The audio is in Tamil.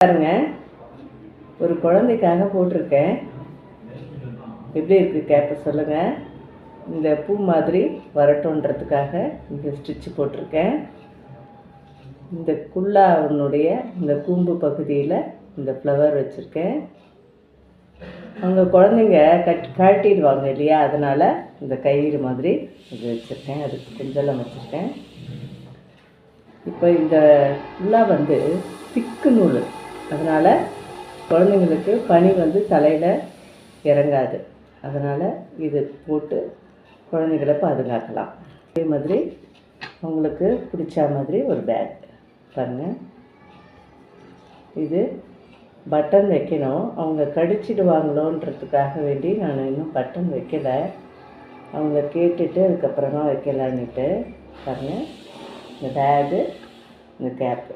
பாருங்க, ஒரு குழந்தைக்காக போட்டிருக்கேன். எப்படி இருக்குது கேப்பை சொல்லுங்கள். இந்த பூ மாதிரி வரட்டுன்றதுக்காக இந்த ஸ்டிச்சு போட்டிருக்கேன். இந்த குல்லாவுடைய இந்த கூம்பு பகுதியில் இந்த ஃப்ளவர் வச்சுருக்கேன். அவங்க குழந்தைங்க கழட்டிடுவாங்க இல்லையா, அதனால் இந்த கயிறு மாதிரி இது வச்சுருக்கேன். அதுக்கு குஞ்சலம் வச்சுருக்கேன். இப்போ இந்த குல்லா வந்து திக்கு நூல், அதனால் குழந்தைங்களுக்கு பனி வந்து தலையில் இறங்காது. அதனால் இது போட்டு குழந்தைகளை பாதுகாக்கலாம். அதே மாதிரி அவங்களுக்கு பிடிச்ச மாதிரி ஒரு பேக் பாருங்கள். இது பட்டன் வைக்கணும். அவங்க கடிச்சிடுவாங்களோன்றதுக்காக வேண்டி நான் இன்னும் பட்டன் வைக்கலை. அவங்க கேட்டுட்டு அதுக்கப்புறமா வைக்கலான்னுட்டு பாருங்கள். இந்த பேகு, இந்த கேப்பு